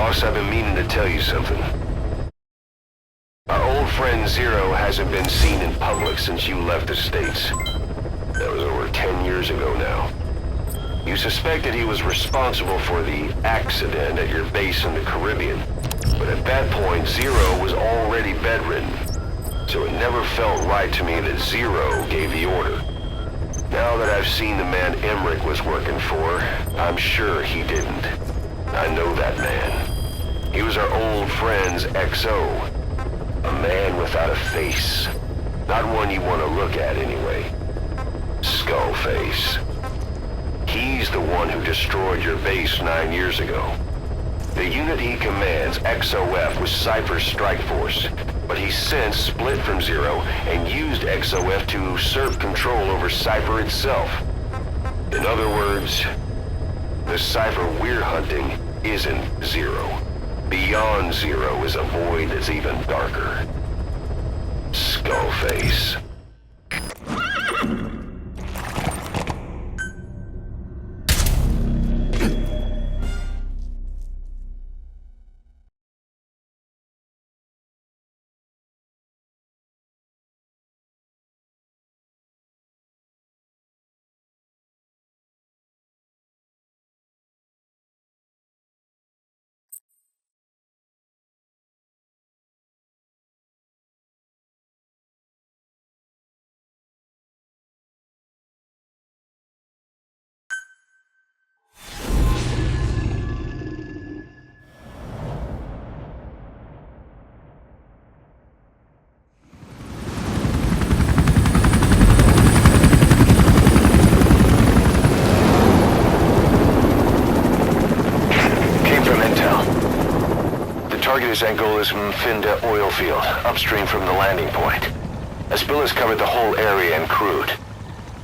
Boss, I've been meaning to tell you something. Our old friend Zero hasn't been seen in public since you left the States. That was over 10 years ago now. You suspected he was responsible for the accident at your base in the Caribbean. But at that point, Zero was already bedridden. So it never felt right to me that Zero gave the order. Now that I've seen the man Emmerich was working for, I'm sure he didn't. I know that man. He was our old friend's XO. A man without a face. Not one you want to look at anyway. Skullface. He's the one who destroyed your base 9 years ago. The unit he commands, XOF, was Cypher's strike force, but he's since split from Zero and used XOF to usurp control over Cypher itself. In other words, the Cypher we're hunting isn't Zero. Beyond Zero is a void that's even darker. Skullface. Angola's Mfinda oil field, upstream from the landing point. A spill has covered the whole area and crude.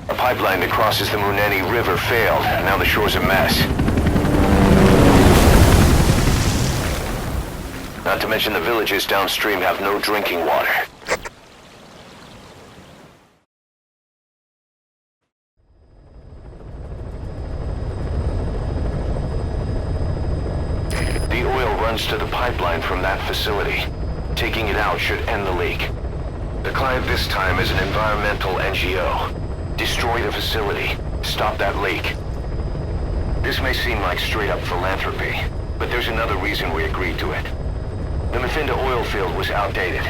A pipeline that crosses the Muneni River failed, and now the shore's a mess. Not to mention the villages downstream have no drinking water. To the pipeline from that facility. Taking it out should end the leak. The client this time is an environmental NGO. Destroy the facility. Stop that leak. This may seem like straight-up philanthropy, but there's another reason we agreed to it. The Mfinda oil field was outdated,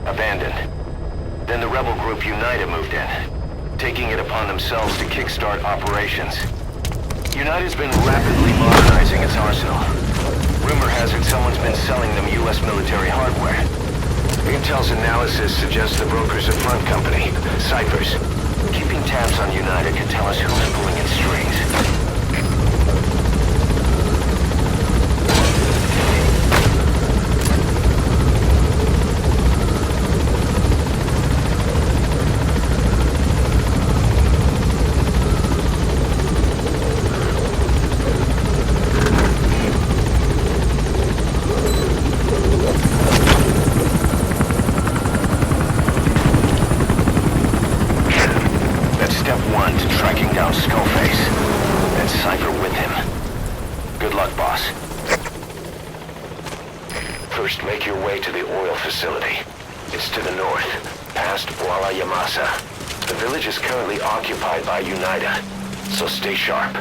abandoned. Then the rebel group UNITA moved in, taking it upon themselves to kickstart operations. UNITA's been rapidly modernizing its arsenal. Rumor has it someone's been selling them U.S. military hardware. Intel's analysis suggests the broker's a front company, Cyphers. Keeping tabs on UNITA can tell us who's pulling its strings. First, make your way to the oil facility. It's to the north, past Wala Yamasa. The village is currently occupied by UNITA, so stay sharp.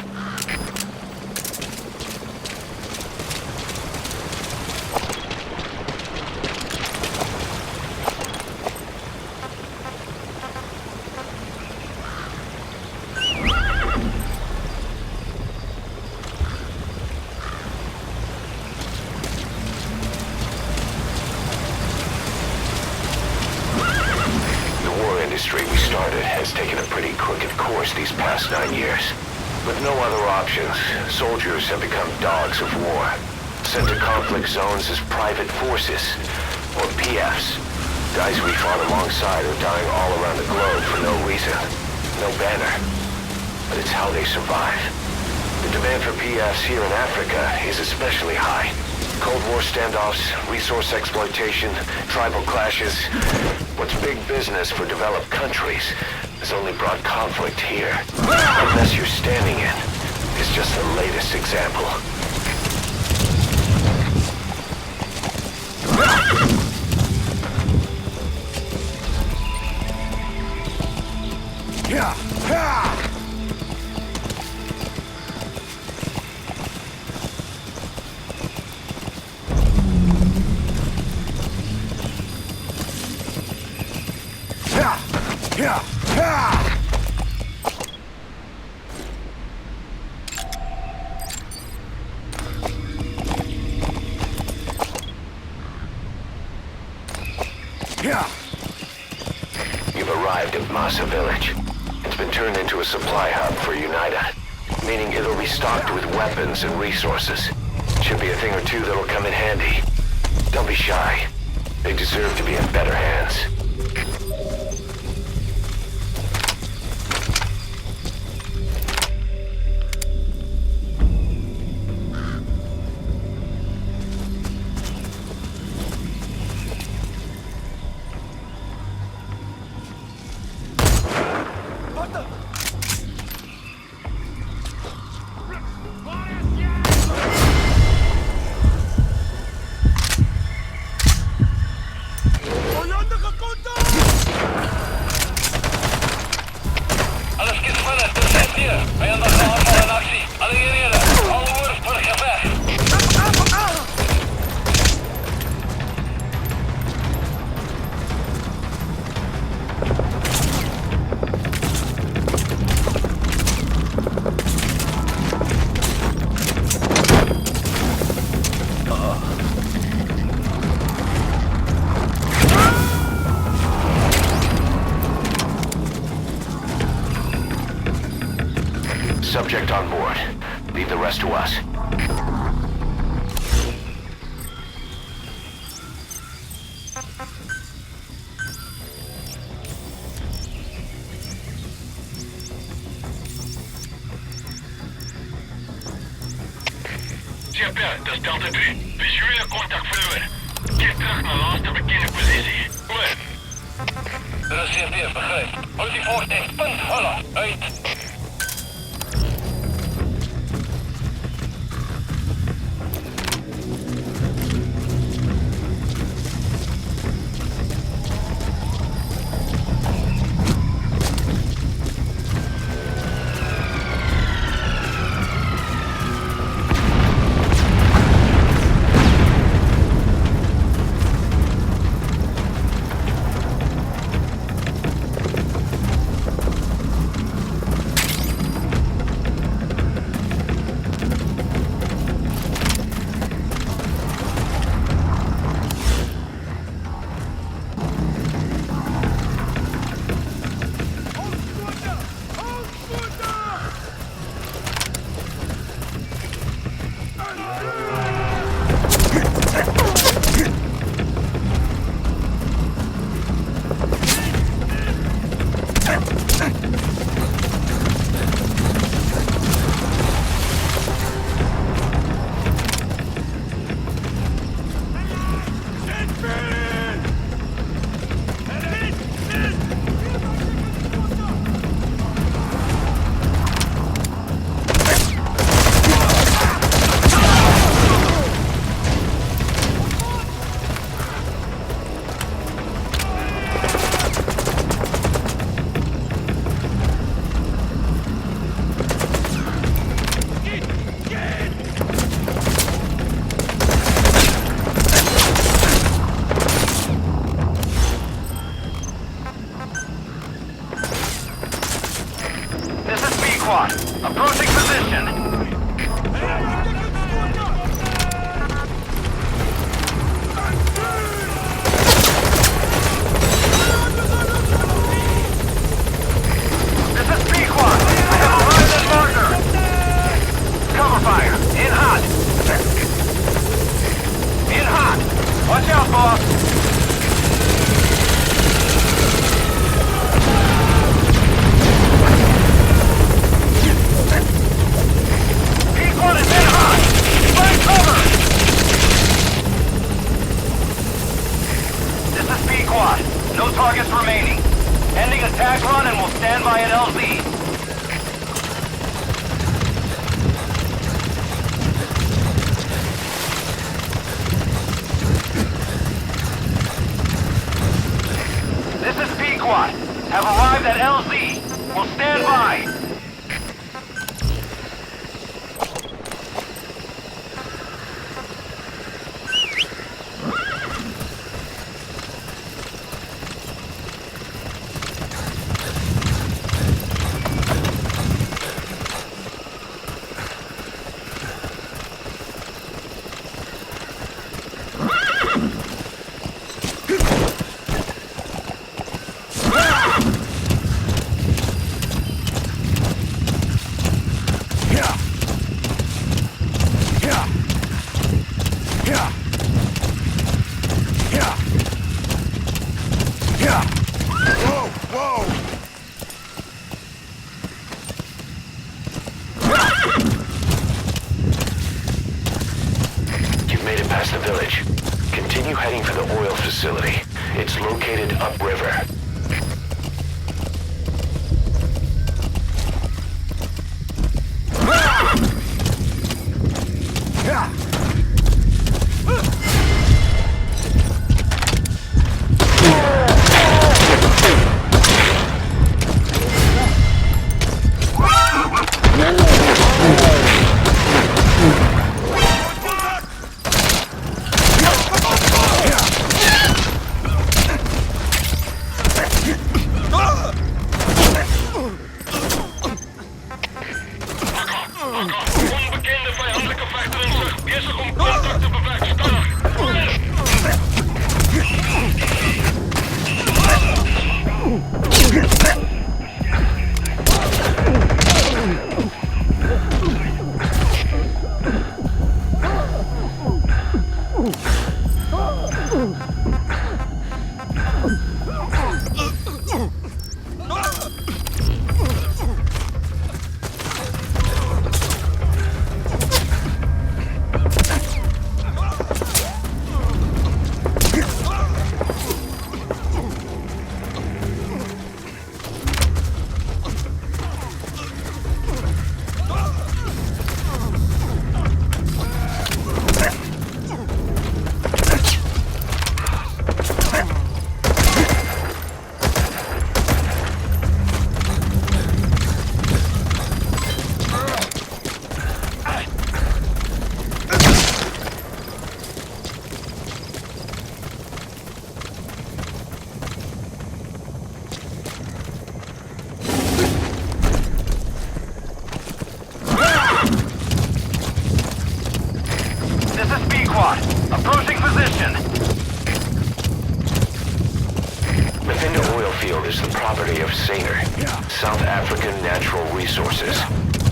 We started has taken a pretty crooked course these past 9 years. With no other options, soldiers have become dogs of war, sent to conflict zones as private forces, or PFs. Guys we fought alongside are dying all around the globe for no reason, no banner. But it's how they survive. The demand for PFs here in Africa is especially high. Cold War standoffs, resource exploitation, tribal clashes. What's big business for developed countries has only brought conflict here. The mess you're standing in is just the latest example. You've arrived at Masa Village. It's been turned into a supply hub for UNITA, meaning it'll be stocked with weapons and resources. Should be a thing or two that'll come in handy. Don't be shy. They deserve to be in better hands. Subject on board. Leave the rest to us. Pierre, dat is Delta 3. Visuele contact verloren. Keer terug naar laatste bekende positie. Oor. Er is CFD, begrijp. Houd die voertuig, punt, holla, uit. Approaching position. This is Pequod. I have arrived at Marker. Cover fire. In hot. In hot. Watch out, boss. Pequod is in hot. Continue heading for the oil facility. It's located upriver. Onbekende vijandelijke vechter in zicht. Bezig om contact te bewerkstelligen. Approaching position. Mufindi oil field is the property of Saner, South African Natural Resources.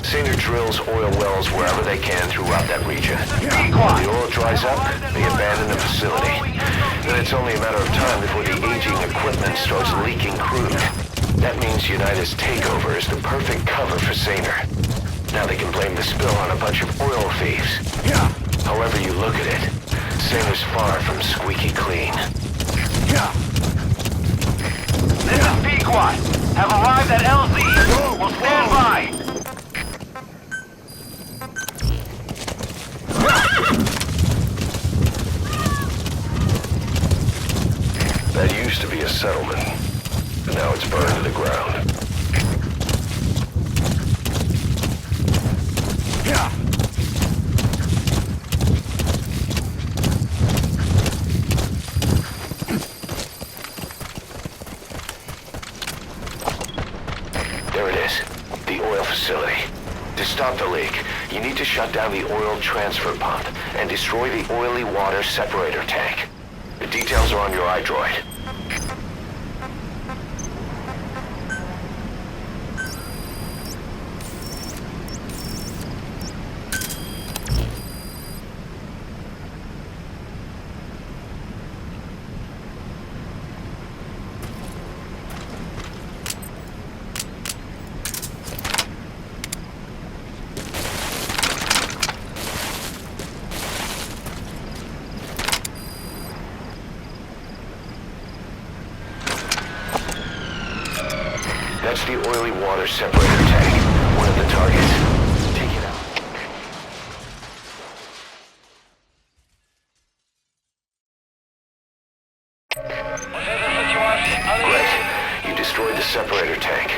Saner drills oil wells wherever they can throughout that region. When the oil dries up, they abandon the facility. Then it's only a matter of time before the aging equipment starts leaking crude. That means United's takeover is the perfect cover for Saner. Now they can blame the spill on a bunch of oil thieves. However you look at it, Saner's far from squeaky clean. This is Pequod. Have arrived at LZ. Will stand by. That used to be a settlement, but now it's burned to the ground. There it is, the oil facility. To stop the leak, you need to shut down the oil transfer pump and destroy the oily water separator tank. The details are on your iDroid. That's the oily water separator tank. One of the targets. Take it out. Great. You destroyed the separator tank.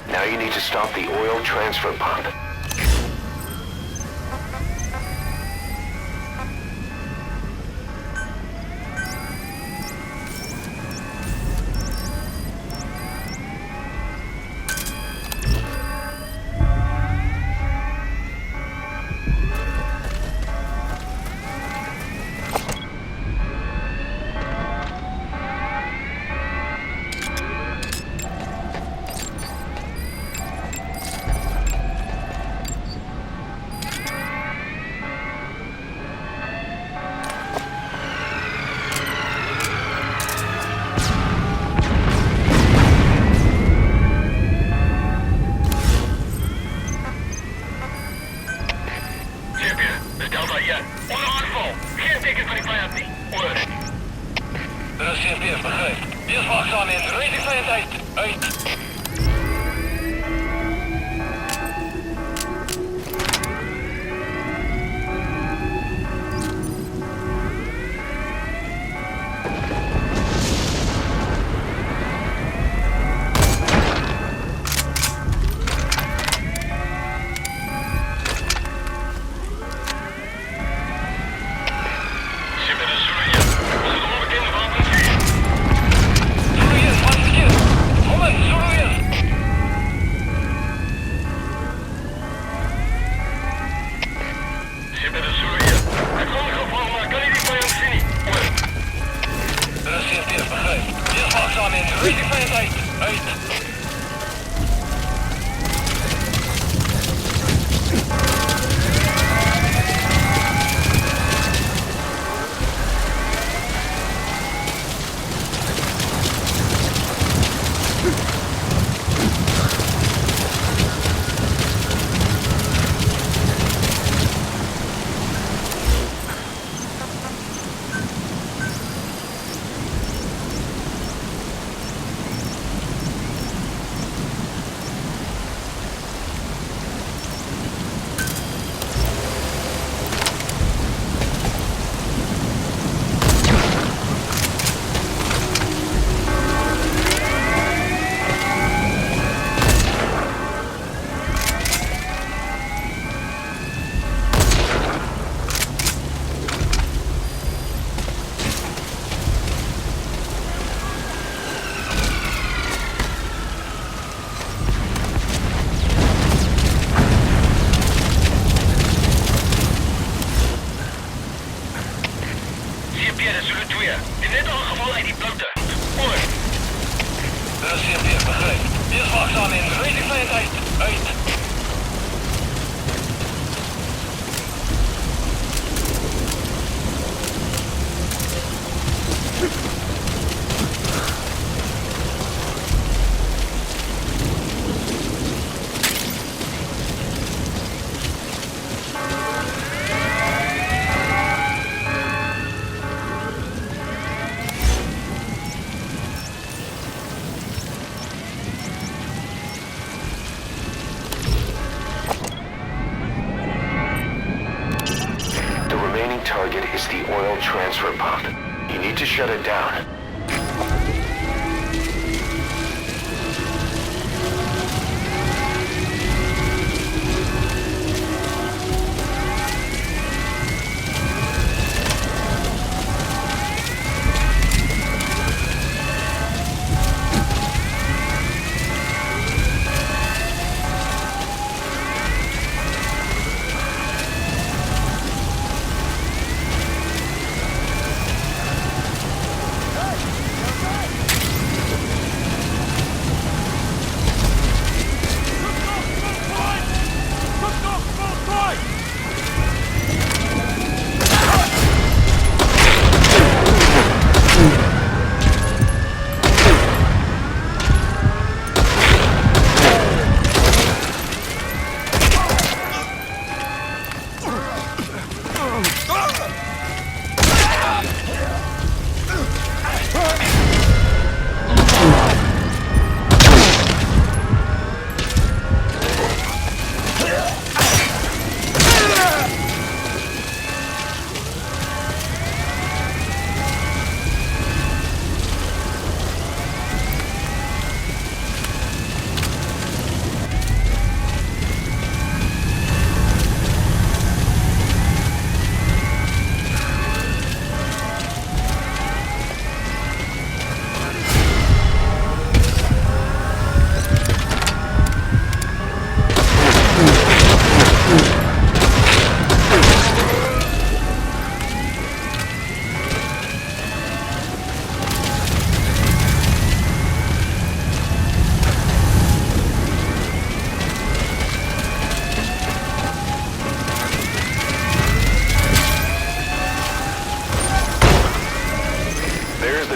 Now you need to stop the oil transfer pump. Er is CPF, begrijp. Wees waakzaam en rijd die vijand uit. Uit. Target is the oil transfer pump. You need to shut it down.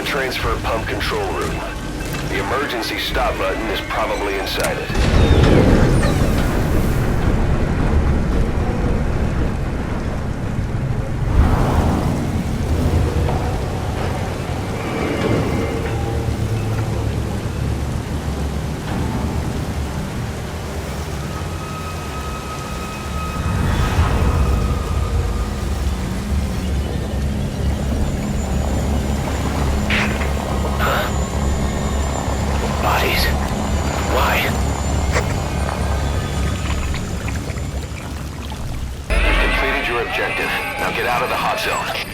Transfer pump control room. The emergency stop button is probably inside it. your objective. Now get out of the hot zone.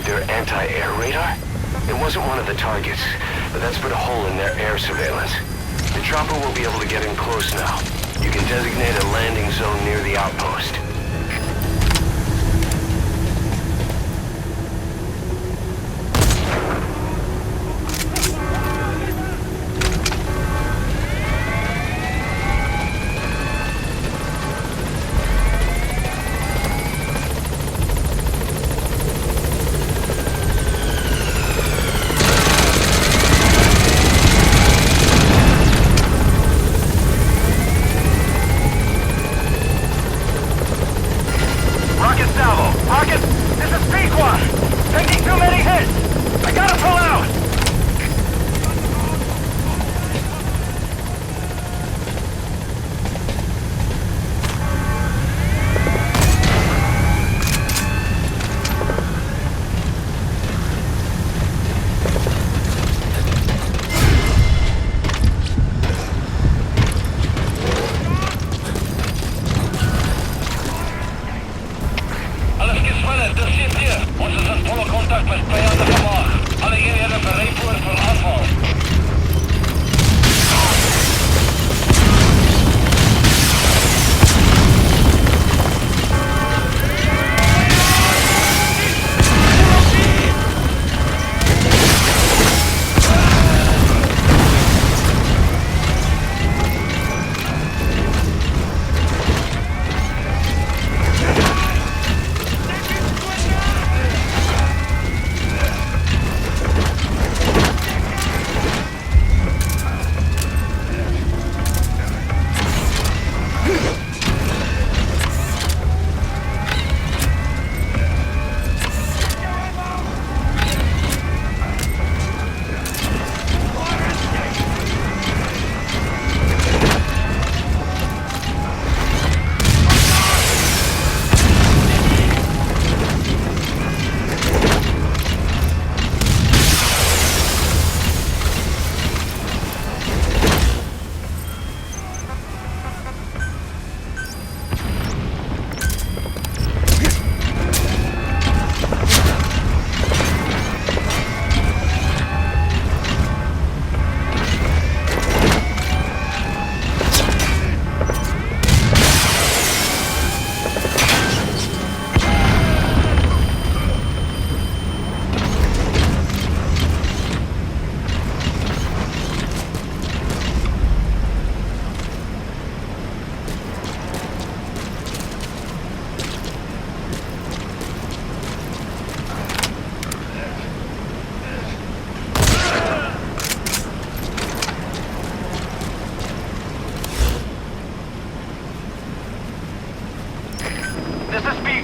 Their anti-air radar? It wasn't one of the targets, but that's put a hole in their air surveillance. The chopper will be able to get in close now. You can designate a landing zone near the outpost.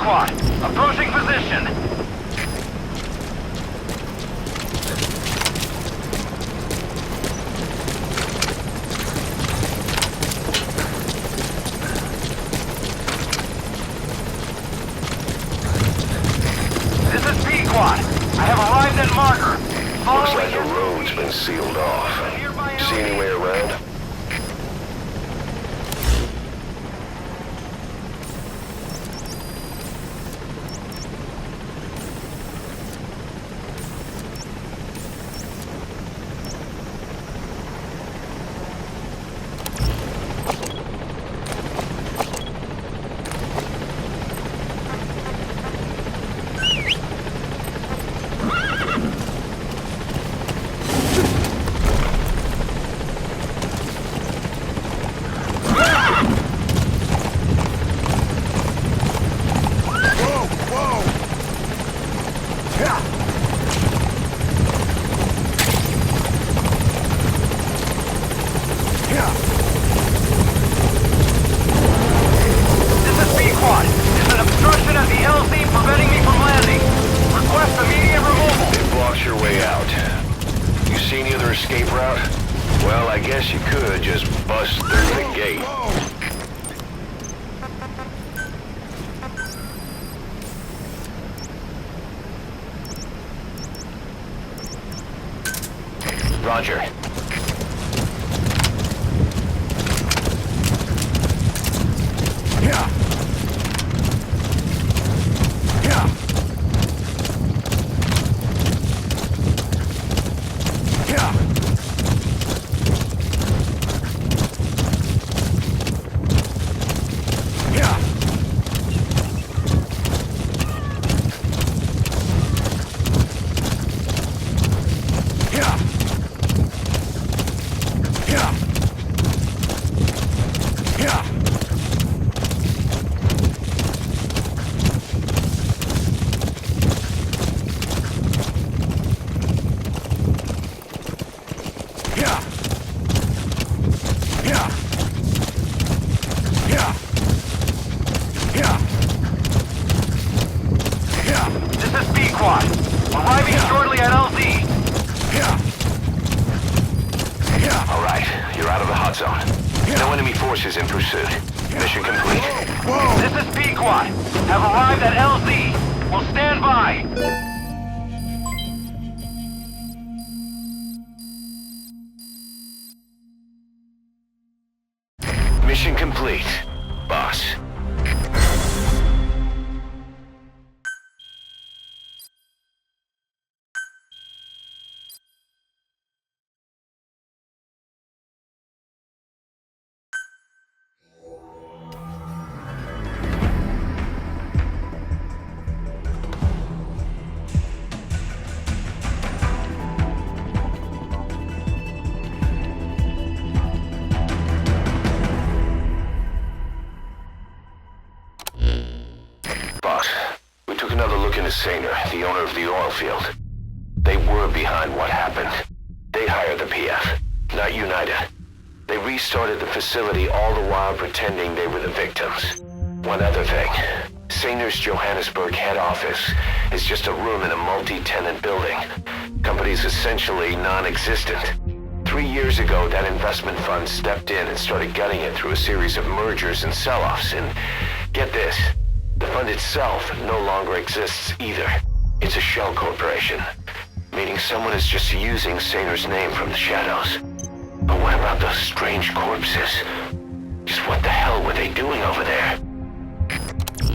Squad, approaching position. see any way around? Escape route? Well, I guess you could just bust through the gate. Roger. Yeah. Yeah. Arriving shortly at LZ. Alright, you're out of the hot zone. No enemy forces in pursuit. Mission complete. This is Pequod. Have arrived at LZ. Will stand by. Mission complete, boss. Boss, we took another look into Saner, the owner of the oil field. They were behind what happened. They hired the PF, not United. They restarted the facility all the while pretending they were the victims. One other thing. Saner's Johannesburg head office is just a room in a multi-tenant building. Company's essentially non-existent. 3 years ago, that investment fund stepped in and started gutting it through a series of mergers and sell-offs, and get this, the fund itself no longer exists either. It's a shell corporation, meaning someone is just using Saner's name from the shadows. But what about those strange corpses? Just what the hell were they doing over there?